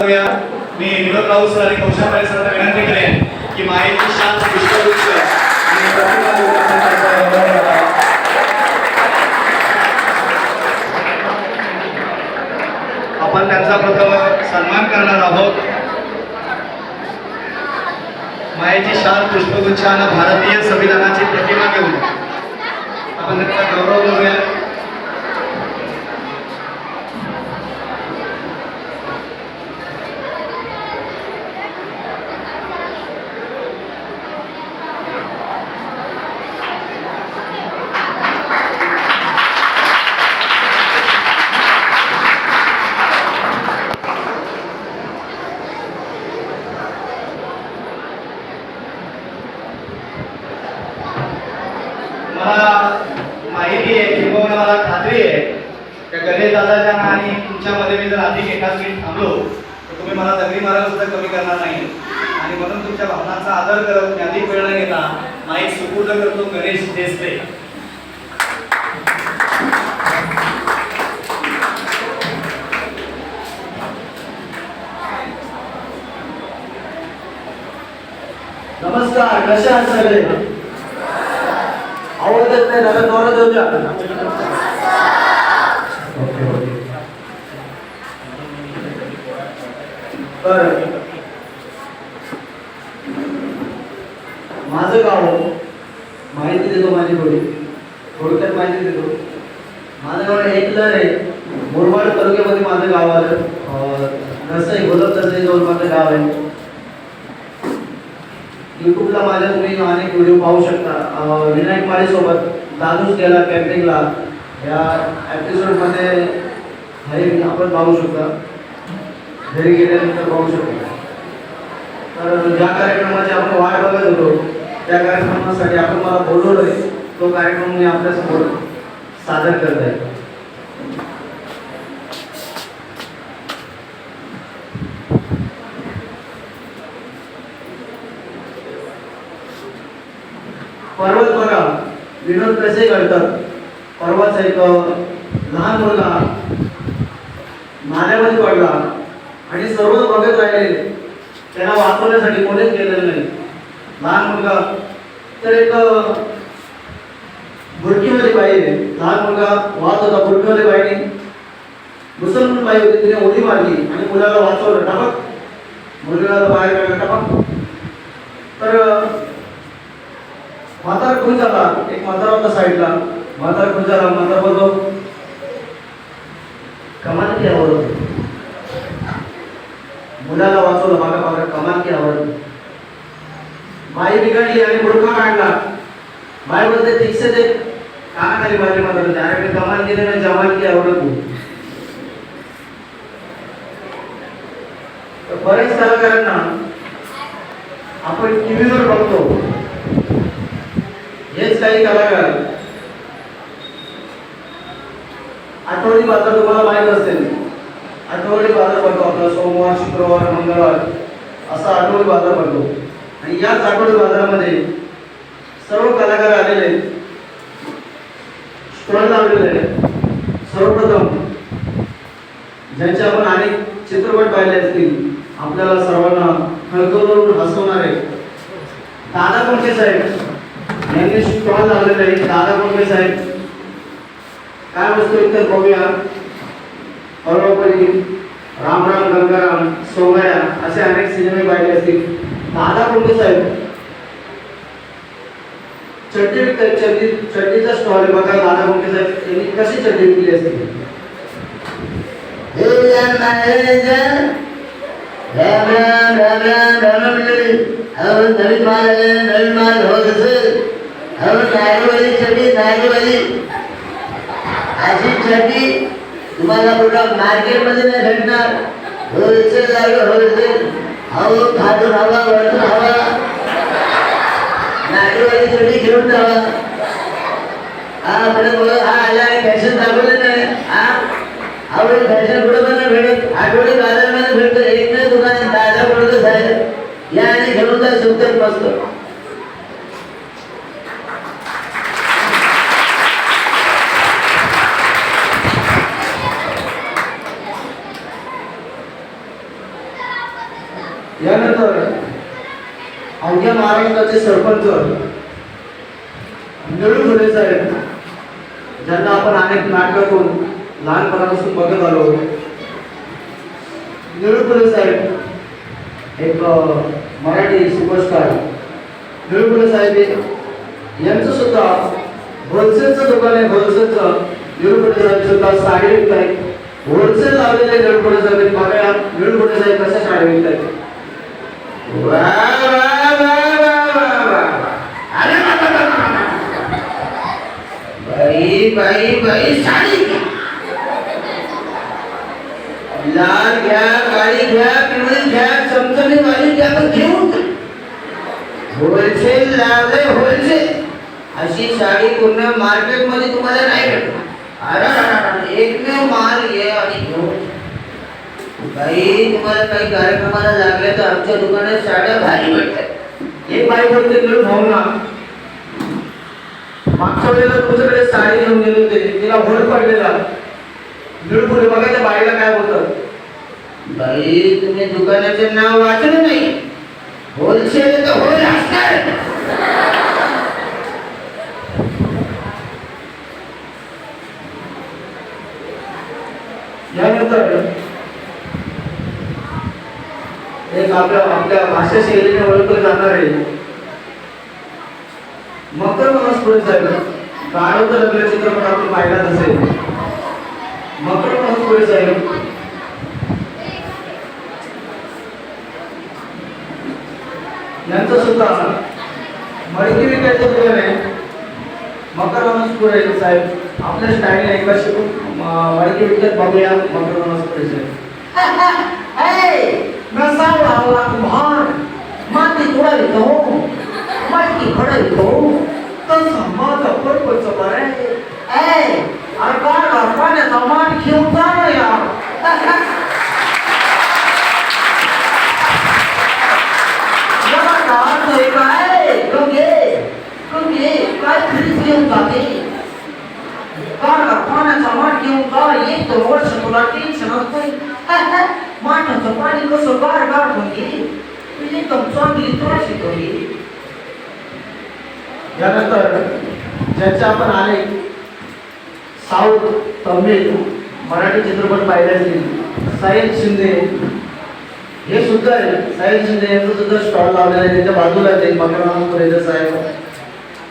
मी विनोद Raut sir आणि कौशल पाटील सरांना विनंती करेन की माहिती शांत पुष्पगुच्छ आणि प्रतिमा लोकांचा आपण त्यांचा प्रथम सन्मान करणार आहोत. मायेची शाल पुष्पगुच्छ आणि भारतीय संविधानाची प्रतिमा घेऊन आपण त्यांचा गौरव करूया. मला माहिती आहे किंवा मला खात्री आहे की गणेश दादाच्या आणि तुमच्यामध्ये मी जर अधिक एकाच मिनिट थांबलो तर तुम्ही मला दगडी मारायला सुद्धा कमी करणार नाही आणि म्हणून तुमच्या भावनांचा आदर करत मी अधिक वेळ न घेता माईक सुपूर्द करतो गणेश देसले. नमस्कार, कसे आहात सगळे? आवाज येत नाही, जरा जोरात येऊ द्या. तर माझं गाव माहिती देतो, माझी थोडक्यात माहिती देतो. माझं गाव एकलर आहे, मुरबाड तालुक्यामध्ये माझं गाव आलं. नसई गोलप तसई जवळ माझं गाव आहे. यूट्यूबला माझ्या तुम्ही अनेक व्हिडिओ पाहू शकता. विनायक माळेसोबत दादूस गेला कॅम्पिंगला या एपिसोडमध्ये हे आपण पाहू शकता, घरी गेल्यानंतर पाहू शकता. तर ज्या कार्यक्रमाची आपण वाट बघत होतो त्या कार्यक्रमासाठी आपण मला बोलवलं आहे, तो कार्यक्रम मी आपल्यासमोर सादर करत आहे. पर्वत बघा, विनोद कसे करतात. परवाच एक लहान मुलगा नाल्यामध्ये पडला आणि सर्व बघत राहिले, त्यांना वाचवण्यासाठी कोणीच गेलेलं नाही. लहान मुलगा तर एक बुरकीवाली बाई आहे, लहान मुलगा वाहत होता, बुरकीवाली बाईने मुसलमान बाई होती, तिने उडी मारली आणि मुलाला वाचवलं. टपक मुलगाला बाहेर काढलं, टपक. तर म्हातारा खुश झाला. एक म्हातारा होता साईडला, म्हातारा खुश झाला. म्हातारा बोलतो, कमाल की आवडत, मुलाला वाचवलं, मागा मागा कमाल की आवडत. बाई बिघडली आणि बुरखा काढला. बाई बोलते, ठीकसे ते कानाखाली माझी म्हातारा, अरे मी कमाल केली ना, जमाल की आवडत. बरेच कलाकारांना आपण टीव्हीवर बघतो, हेच काही कलाकार आठवडी बाजार तुम्हाला माहीत असेल. आठवडी बाजार भरतो आपला, सोमवार, शुक्रवार, मंगळवार असा आठवडी बाजार भरतो. आणि याच आठवडी बाजारामध्ये सर्व कलाकार आलेले, स्टॉल लावलेले आहेत. सर्वप्रथम ज्यांचे आपण अनेक चित्रपट पाहिले असतील, आपल्याला सर्वांना खळखळून हसवणारे दादा कोंडके साहेब यांनी स्टॉल लावलेले आहे. दादा कोंडके साहेब काय वस्तू इतर बघूया. पर्वपरी, राम राम गंगाराम, सोमया असे अनेक सिनेमे पाहिले असतील. दादा कोंडके साहेब चड्डी विकतात, चड्डीचा स्टॉल आहे बघा. दादा कोंडके साहेब यांनी कशी चड्डी विकली असते. नवीन माल होत असेल, नागवाली चड्डी, नागवाली अशी चड्डी तुम्हाला कुठं मार्केटमध्ये नाही भेटणार. होलसेल लागलं, होलसेल. अहो खातून हवा, वरतून हवा, नागवाली चड्डी घेऊन जावा. आपल्या मुलं हा आला फॅशन दाखवले नाही. आवडे फॅशन कुठं पण नाही भेटत, आठवडी बाजारामध्ये भेटतं. एक नाही दुकान दादा कोंडके साहेब या आणि घेऊन जा, सुंदर मस्त. यानंतर अवघ्या महाराष्ट्राचे सरपंच निळू फुले साहेब, ज्यांना आपण अनेक नाटकातून लहानपणापासून बघत आलो. निळू फुले साहेब एक मराठी सुपरस्टार. निळू फुले साहेब यांचं सुद्धा होलसेलचं दुकान आहे. होलसेलचं निळू फुले साहेब सुद्धा साडी विकत आहेत. होलसेल लावलेले निळू फुले साहेब. बघा निळू फुले साहेब कशा साडी विकत आहेत. बाई बाई बाई साडी लाल घ्या, काळी घ्या, पिवळी घ्या, चमचमी वाली घ्या, पण घेऊन होलसेल लावले. होलसेल अशी साडी पूर्ण मार्केट मध्ये तुम्हाला नाही भेटणार. अरे एकमेव माल घे आणि घेऊन. बाई तुम्हाला काही कार्यक्रमाला लागले तर आमच्या दुकानात साड्या भारी भेटतात. एक बाई बोलते निळू भाऊ ना, मागच्या वेळेला तुमच्याकडे साडी घेऊन गेले होते, तिला होल पडलेला. निळू फुले बघा त्या बाईला काय बोलतात. बाई तुम्ही दुकानाचे नाव वाचलं नाही. होलसेल तर होल असणार. यानंतर एक आपल्या भाषा शैलीने ओळखले जाणारे मकर मनोज साहेब. गाढव तर आपल्या चित्रपट आपण पाहिलाच असेल. मकर मनोज साहेब यांचं सुद्धा मडकी विकायचं दुकान आहे. मकर मनोज साहेब आपल्या स्टाईलने एकदा शिकून मडकी विकत बघूया. मकर मनोज साहेब नसा लावला कुम्हार, माती तोडायला हो, माती खडायला हो, तसं माझं पर्पच बरं. अरे का पाण्याचा मान घेऊन जा ना यार. काय फ्रीज घेऊन जाते. पाण्याचा मान घेऊन जा. एक दोन वर्ष तुला टेन्शनच नाही. माठाचं पाणी कसं गार गार होते. एकदम चांगली तुला शिकवली. यानंतर ज्याचे आपण अनेक साऊथ, तमिळ, मराठी चित्रपट पाहिले असतील. साहिल शिंदे हे सुद्धा आहे. साहिल शिंदे यांचं सुद्धा स्टॉल लावलेला आहे. त्याच्या बाजूला ते मकर साहेब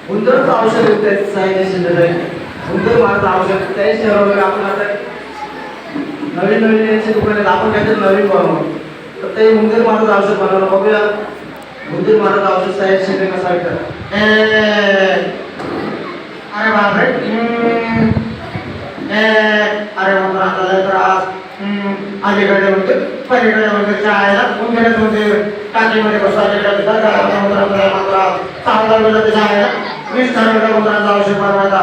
उंदरचं औषध विकत आहेत. साहिल शिंदे साहेब उंदर मारचं औषध. त्याच ठरवलं आपण आता नवीन नवीन यांची दुकान आपण काहीतरी नवीन बनवू. तर ते उंदीर मारत औषध बनवलं. बघूया उंदीर मारत औषध साहिल शिंदे कसा विकतात. अरे बापरे. अरे म्हणतो आता त्रास. अलीकडे म्हणतो पलीकडे म्हणतो चायला उंदीरच म्हणते टाकीमध्ये बसतो. अलीकडे चांगला वेळ ते चायला 20 उंदरांचं औषध बनवायचा.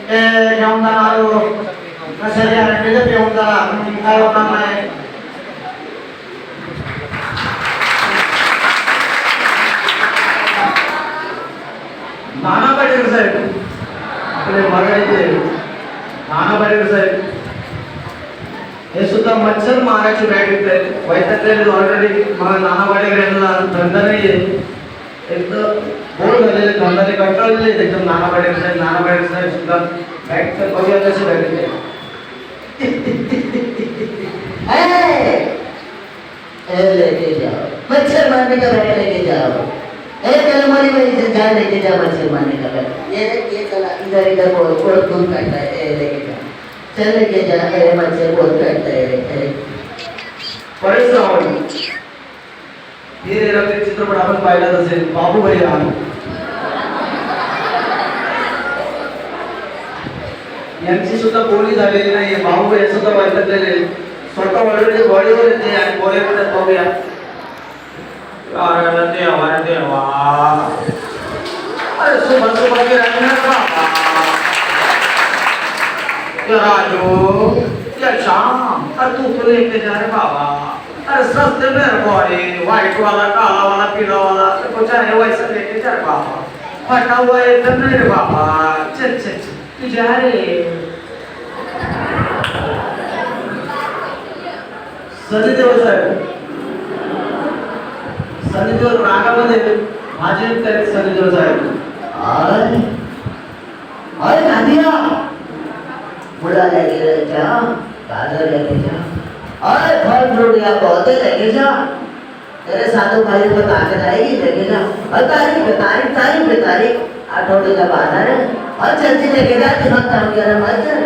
घेऊन जाणार कशा गॅरंटीचं घेऊन जा. काय होणार नाही. नाना पाटेकर साहेब आपले मराठीचे नाना पाटेकर साहेब हे सुद्धा मच्छर मारायची बॅट विकत आहेत. वैद्यकाला ऑलरेडी नाना पाटेकर यांना धंदा नाही आहे. एकदम बोर झालेले धंदाने कंटाळलेले आहेत एकदम नाना पाटेकर साहेब. नाना पाटेकर साहेब सुद्धा बॅट तर बघूया कशी बॅट विकते. लेके जाओ मच्छर मारने का बैट लेके जाओ. चलो मारी भाई जा लेके जाओ मच्छर मारने का बैट. ये चला इधर इधर बहुत दूर काटता है. लेके जा चल लेके जा. मच्छर बहुत काटता है. परेश रावल हे रेल्वे चित्रपट आपण पाहिलाच असेल. बाबू भैया यांची सुद्धा बोली झालेली नाही. बाबू भैया सुद्धा वैतकलेले स्वतः ऑलरेडी बॉडीवर येते आणि बॉडीवर बघूया. अरे देवा देवा. अरे सुबह सुबह के बाबा राजू या शाम. अरे तू तो लेके जा रे बाबा. अरे सस्ते में बॉडी व्हाइट वाला, काला वाला, पीला वाला तो चाहे वैसा लेके जा रे बाबा. फटा हुआ एकदम नहीं रे बाबा. चल चल चल तू जा रे. सनी देओल साहेब सनीदेव रागामध्ये माझे विद्यार्थी सनीदेव साहेब. और और नादिया बुला लेके जा, गाजर लेके जा, और फल फ्रूट या पौधे लेके जा. तेरे साधु भाई को ताकत आएगी, लेके जा. और तारीख पे तारीख आठवडे का बाजार है. और जल्दी लेके जा, दिमाग काम कर मत कर.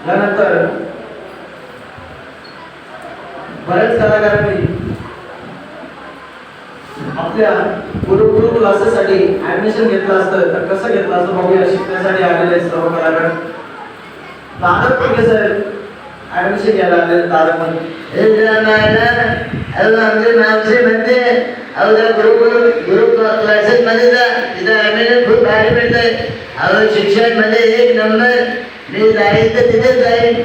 यानंतर बऱ्याच कलाकारांनी आपल्या गुरु क्लासेससाठी ऍडमिशन घेतलं असतं, तर कसं घेतलं असतं बघूया. शिकण्यासाठी आलेले सर्व कलाकार. दादा कोणते साहेब ऍडमिशन घ्यायला आले. दादा पण आमचे मावशी म्हणते गुरु क्लासेस मध्ये जा, तिथं ऍडमिशन खूप भारी भेटतंय. अहो शिक्षण मध्ये एक नंबर. मी जाईल तर तिथेच जाईल.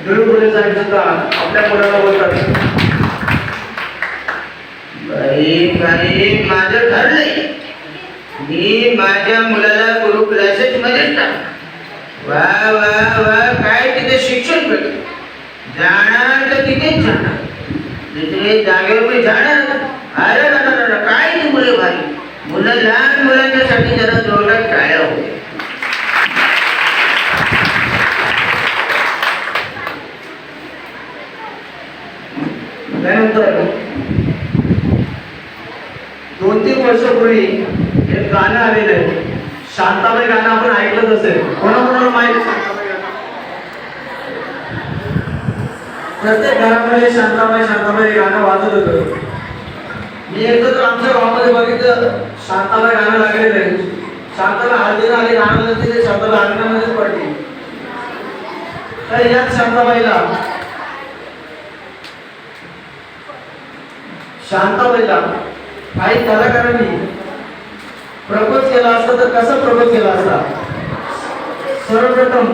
गुरु साहेब सुद्धा आपल्या मुलाला बोलतात, बाई माझं ठरलंय, मी माझ्या मुलाला गुरु क्लासेस मध्येच टाक. वा वा वा, काय तिथे शिक्षण भेटत. जाणार तर तिथेच जाणार, दुसरे जागेवर मी जाणार. अरे काय ती मुलं भारी. मुलं लहान मुलांच्यासाठी जरा जोरात टाळ्या होते. त्यानंतर 2-3 वर्षापूर्वी एक गाणं आलेलं आहे. शांताबाई गाणं आपण ऐकलंच असेल. कोणाकोणाला माहिती आहे शांताबाई गाणं? प्रत्येक घरामध्ये शांताबाई गाणं वाजत होतं. मी एकदा तर आमच्या गावामध्ये बघितलं, शांताबाई गाणं लागलेलं आहे. शांताबाई हळदीला आली, गाणं तिथे शांताबाई अंगणामध्येच पडली. तर याच शांताबाईला काही कलाकारांनी प्रपोज केला असता, तर कसा प्रपोज केला असता? सर्वप्रथम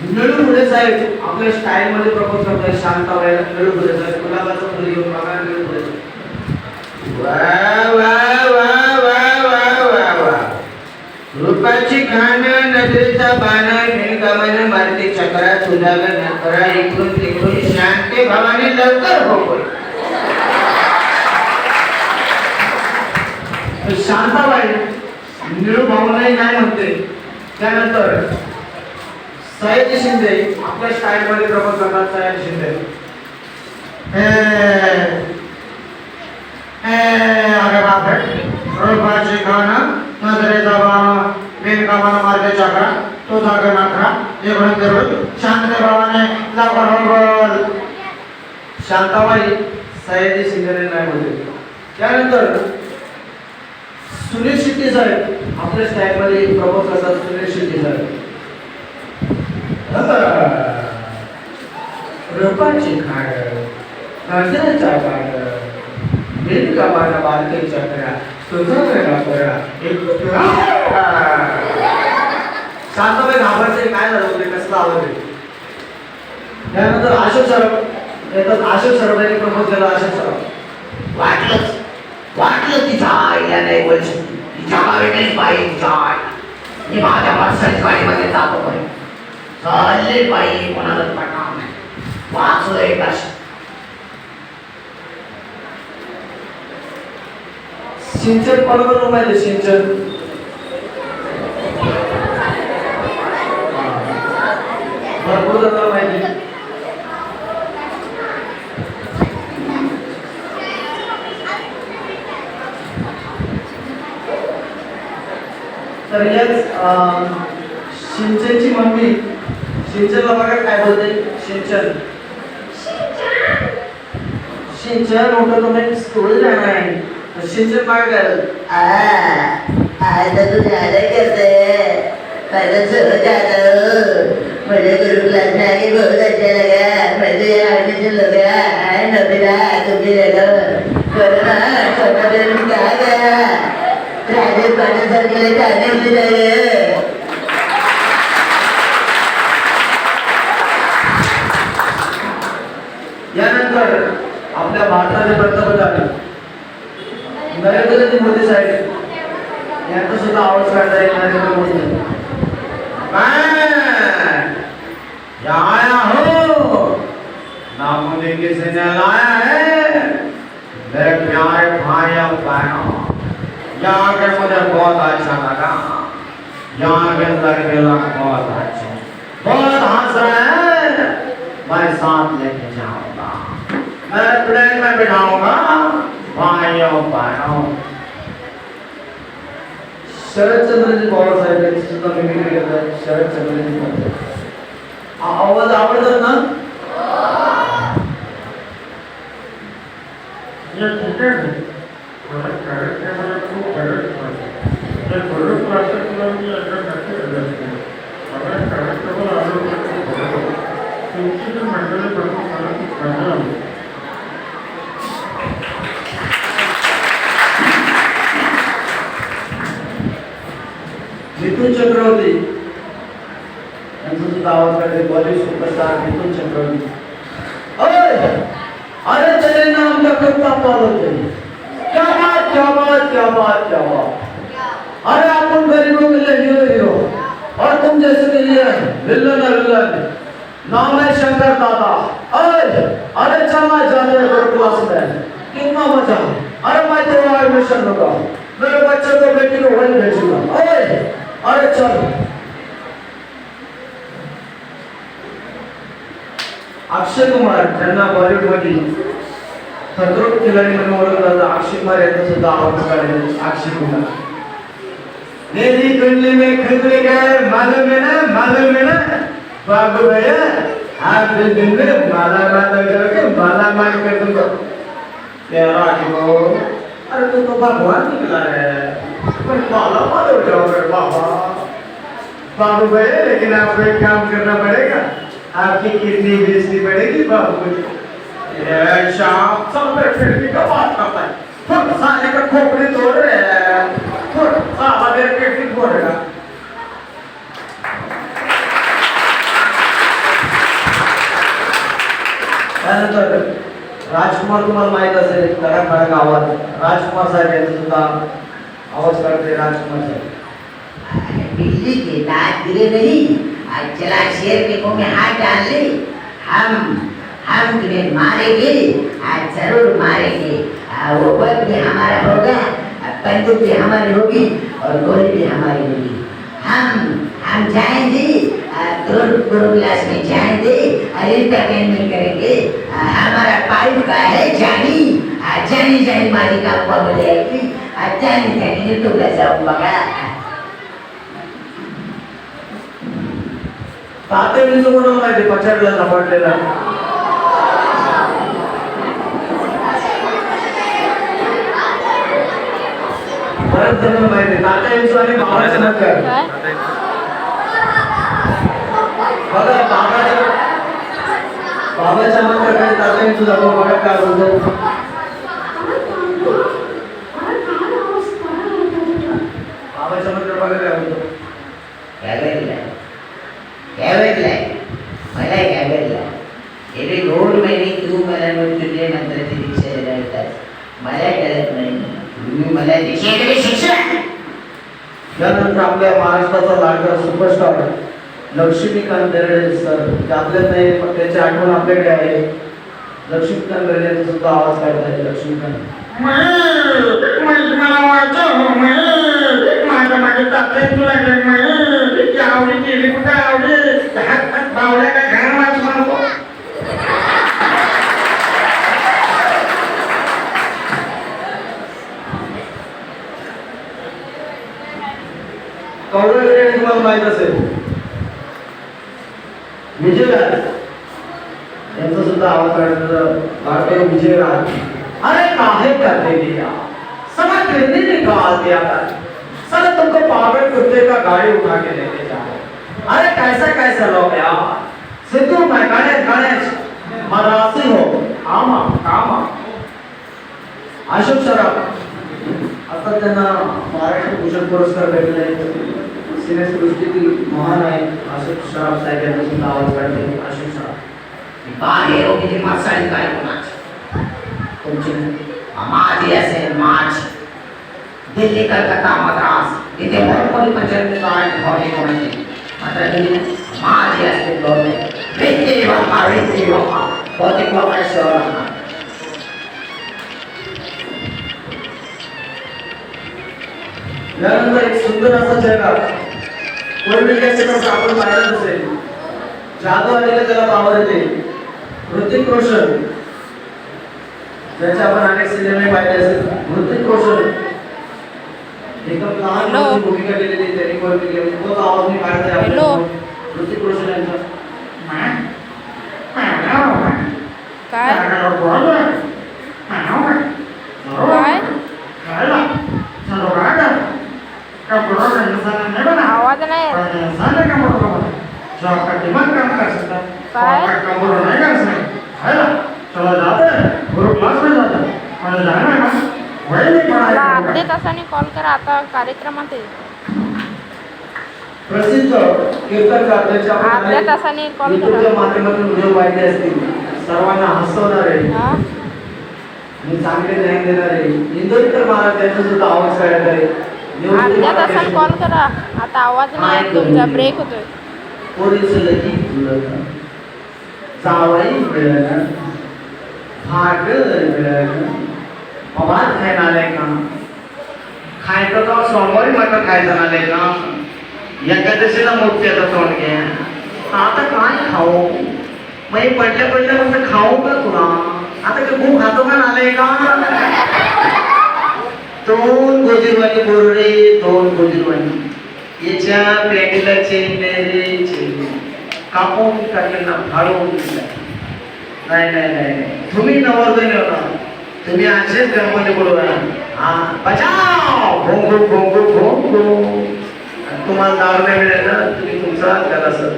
निळू फुले साहेब आपल्या स्टाईल मध्ये प्रपोज करतात शांताबाईला. निळू फुले साहेब गुलाबाचं फुल घेऊन बघा. निळू फुले वा वा वा वा वा वा वा. रूपाची खाण, नजरेचा बाण, नीलकमल मारते चक्रा, तुझा नकरा, इकडून तिकडून शांती भावाने लवकर हो. शांताबाई निळू भाऊनाही नाही म्हणते. त्यानंतर सयाजी शिंदे आपल्या स्टाईल मध्ये प्रपोज करतात. सयाजी शिंदे अरे बापरे, रूपाची खाण, नजरेचा बाण, नीलकमल मारते चक्रा, तुझा नकरा, इकडून तिकडून शांती भावाने लवकर हो. शांताबाई सयाजी शिंदे नाही म्हणते. त्यानंतर सुनील शेट्टी साहेब आपल्या स्टाईल मध्ये प्रपोज करतात. सुनील शेट्टी साहेब रूपाची खाण, नजरेचा बाण, नीलकमल मारते चक्रा, तुझा नकरा, शांताबाई घाबरते. काय झालं होते, कसला आवाज आहे. त्यानंतर अशोक सराफ येतात. अशोक सराफांनी प्रपोज केला. अशोक सराफ वाटलं तिच्या आईला नाही बोल शकते. तिच्या गाडीनेच बाई तिच्या आई. मी माझ्या माणसाच्या गाडीमध्ये जातो बाई. चालले बाई, कोणाला पटणार नाही. वाचलं एक सिंचन बरोबर माहिती. सिंचन भरपूर जणांना माहिती. तर याच सिंचनची मम्मी सिंचनला बघा काय बोलते. सिंचन मोठं तुम्ही स्कूल जाणार आहे. सिंचन काय करायला आज तू ज्यादा करते. पहले चलो जाता मुझे गुरु क्लास में आके बहुत अच्छा लगा. मुझे एडमिशन हो गया. नबीला तुम भी ले लो. कोरोना छोटा दिन क्या गया. राजेश पाटिल सर के लिए जाने मिल जाएगा. यानंतर आपल्या भारताचे पंतप्रधान नरेंद्र मोदी साहेब यांचा सुद्धा आवाज काढता येईल. नरेंद्र मोदी यहाँ के अंदर गेला बहुत अच्छे, बहुत हंस रहे हैं। मैं साथ लेके जाऊंगा, मैं प्लेन में बिठाऊंगा भाइयों बहनों। शरद चंद्रजी पवार साहेब यांची सुद्धा मिमिक्री करतात. शरद चंद्रजी पवार आवाज आवडतात ना? मिथुन चक्रवर्ती यांचा सुद्धा आवाज काढते. बॉलिवूड सुपरस्टार मिथुन चक्रवर्ती. अरे तेरे नाम का कितना पाल होते हैं. क्या बात क्या बात क्या बात क्या बात. अरे अपन गरीबों के लिए हीरो हीरो और तुम जैसे के लिए विलन विलन. नाम है शंकर दादा. अरे चलना जाने बड़े क्लास में कितना मजा. अरे मैं तेरा एडमिशन लूंगा, मेरे बच्चे को बेटी को वहीं भेजूंगा. अरे चल. अक्षय कुमार ज्यांना बॉलिवूड मध्ये खतरों के खिलाडी म्हणून ओळखलं जातं, अक्षय कुमार यांचा सुद्धा आवाज काढले. अक्षय कुमार. मेरी कुंडली में खुदली गए मालूम है ना बाबू भैया, आप इस दिन में माला माला करके माला माल कर दूंगा. तेरा को अरे तू तो भगवान निकला है, पर माला माल हो जाओगे बाबा. बाबू भैया लेकिन आपको एक काम करना पड़ेगा, आपकी किडनी बेचनी पड़ेगी बाबू. शाम सब फिर का बात करता है. खुद साले का खोपड़ी तोड़ रहे हैं, खुद साला मेरे पेट की फोड़ेगा. त्यानंतर राजकुमार तुम्हाला माहित असेल, कडक कडक आवाज. राजकुमार साहेब यांचा सुद्धा आवाज काढते. राजकुमार साहेब. बिल्ली के दांत गिरे नहीं, आज चला शेर के मुंह में हाथ डाल ले. हम तुम्हें मारेंगे, आज जरूर मारेंगे. वो बल भी हमारा होगा, बंदूक भी हमारी होगी और गोली भी हमारी होगी. हम जाएंगे करोड़ क्लास में जाएंगे और एंटरटेनमेंट करेंगे. हमारा पाइप का है जानी. जानी जानी मारी का बोले जानी जानी तो जाऊँ बघा. तात्या विंचू कोणाला माहिती पछाडला सापडलेला. बरंच जण माहिती तात्या विंचू आणि बाबाचा नकर. बघा बाबाच्या मंत्राकडे तात्या विंचू जातो. बघा काय बोलतो. बाबाच्या मंत्र बघा काय बोलतो. मला काय भेटला. गेले 2 महिने तू मला तुझे मंत्राची दीक्षा द्यायला येतात. मला कळत नाही, तुम्ही मला दीक्षा दिली शिक्षण. त्यानंतर आपल्या महाराष्ट्राचा लाडका सुपरस्टार लक्ष्मीकांत बेर्डे सर. ते आपल्यात नाही पण त्याची आठवण आपल्याकडे आहे. लक्ष्मीकांत बेर्डेचा सुद्धा आवाज काढतात. लक्ष्मीकांत. मला वाटतं माझ्या मागे तात्या तुला आवडी केली कुठं आवडी बावड्या काय घर माझ म्हणतो. कवडे तुम्हाला माहित असेल, विजयराज यांचा सुद्धा आवाज काढतात. विजयराज. अरे काहे करते दिया, समा ट्रेने निकाल दिया था. साला तुमको पागल कुत्ते का गाड़ी उठा के लेके जा. अरे कैसा लोग यार. सिद्धू मैं गणेश मरासी हो. आमा कामा. अशोक सराफ. आता त्यांना महाराष्ट्र भूषण पुरस्कार भेटले. सिनेसृष्टीतील महान आहे अशोक सराफ साहेब यांचा सुद्धा आवाज काढते. अशोक सराफ. बाहेर किती मसाले काय कोणाचे तुमची माझी असेल माझ. दिल्ली कलकत्ता मद्रास इथे मोठमोठी पंचायत हॉटे कोणाची मात्र दिल्ली माझी असते गव्हर्नमेंट. भेटते बाबा बहुतेक लोकांना शहर. यानंतर एक सुंदर असा चेहरा कोलंबिया चित्रपट आपण पाहिलं असेल, जादू आलेला त्याला पावर येते. ऋतिक रोशन ज्याचे आपण अनेक सिनेमे पाहिले असेल. ऋतिक रोशन एकदम लहान Hello. मुलाची भूमिका केलेली त्यांनी कोलंबिया तो आवाज मी काढत आहे Hello. ऋतिक रोशन यांचा. काय आवाज नाही येत. काय? मला अर्ध्या तासाने कॉल करा, आता कार्यक्रमात आहे. प्रसिद्ध कीर्तनकार ज्याचे आपण अर्ध्या अनेक तासाने कॉल युट्यूबच्या करा. माध्यमातून व्हिडिओ पाहिले असतील. सर्वांना हसवणारे हा? आणि चांगले ज्ञान देणारे इंदोरीकर महाराज त्यांचा सुद्धा आवाज काढत आहे. अर्ध्या तासाने कॉल करा, आता आवाज नाही येत तुमचा, ब्रेक होतोय. पोरीस लगी फुलना जावई मिळना भाकर मिळना भात खायला आलाय का? खायचं का सोमवारी मटण खायचं आलंय का? एकादशीला मोठ्याचं तोंड घ्या. आता काय खाऊ? मग पडल्या पडल्या खाऊ का तुला? आता का गहू खातो का आलंय का? दोन गोजीरवाणी बोरडे, दोन गोजीरवाणी याच्या पॅटीला चेन रे चेन कापून टाकलेला फाडून दिला. नाही तुम्ही नवरदेव होता, तुम्ही असेच गणपती बोलवा. हा बचाव भोंगू भोंगू भोंगू. तुम्हाला दारू नाही मिळेल ना, तुम्ही तुमचा त्याला सर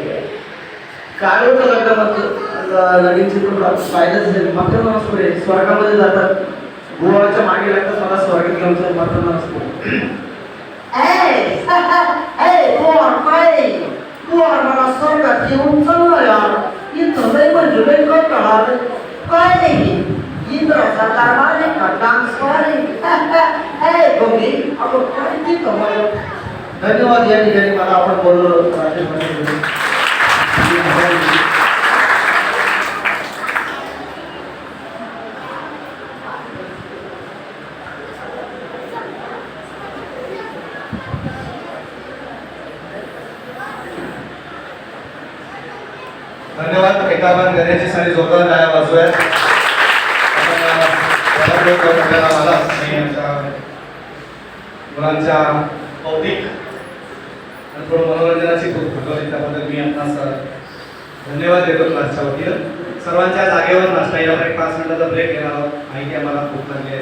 काळोचं लग्न लगीन चित्रपट पाहिलंच असेल. मकर नमस्पुरे स्वर्गामध्ये जातात, गोवाच्या मागे लागतात, मला स्वर्गात घेऊन जाईल. मकर नमस्पुरे मला स्वर्गात येऊन चालला यार. इथं लय म्हणजे लय कटाळा. काय नाही इंद्राचा दरबार आहे का डान्स आहे बघी आपण काय तिथं मला. धन्यवाद. या ठिकाणी मला आपण बोललो राजेश पाटील. धन्यवाद. एकदा आपण गण्याची सारी जोरदार टाळ्या वाजवूया. मुलांच्या बौद्धिक आणि थोडं मनोरंजनाची भूगोल त्याबद्दल मी आपणास धन्यवाद देतो क्लासच्या वतीनं. सर्वांच्या जागेवर नाश्ता या 5 मिनिटाचा ब्रेक घेणार आहोत. माहिती आम्हाला खूप चांगली आहे.